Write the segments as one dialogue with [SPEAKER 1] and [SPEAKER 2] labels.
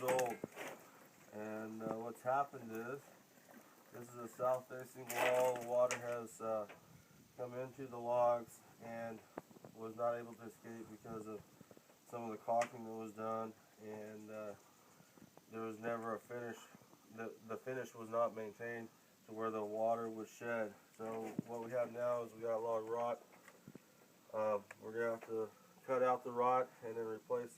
[SPEAKER 1] old. And what's happened is, this is a south-facing wall. The water has come into the logs and was not able to escape because of some of the caulking that was done, and there was never a finish. The finish was not maintained to where the water was shed. So what we have now is we got log rot. We're gonna have to cut out the rot and then replace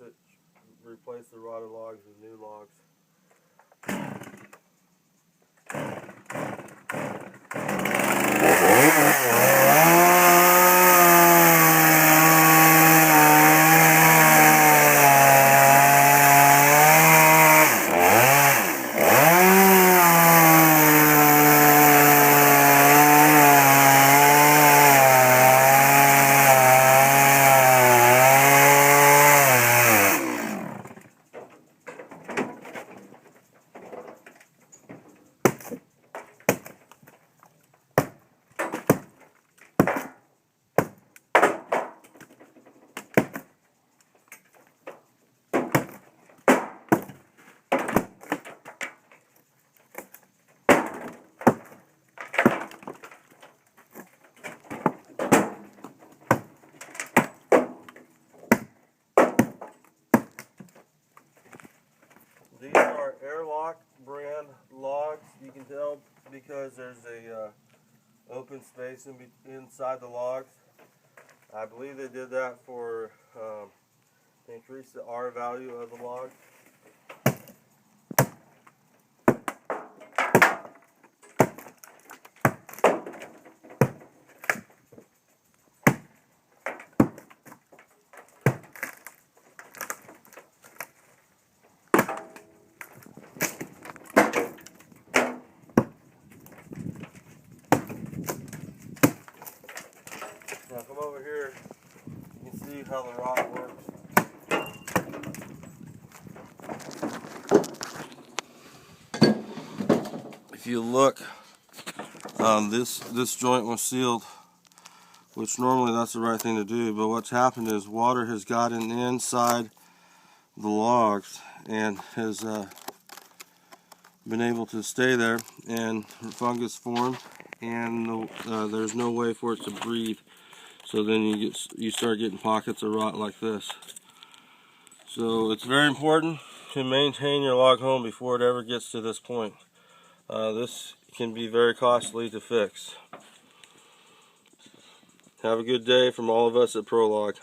[SPEAKER 1] the rotted logs with new logs. These are airlock brand logs. You can tell because there's a open space inside the logs. I believe they did that for to increase the R value of the log. Now come over here, you can see how the rod works. If you look, this joint was sealed, which normally that's the right thing to do, but what's happened is water has gotten inside the logs and has been able to stay there, and fungus formed, and there's no way for it to breathe. So then you start getting pockets of rot like this. So it's very important to maintain your log home before it ever gets to this point. This can be very costly to fix. Have a good day from all of us at ProLog.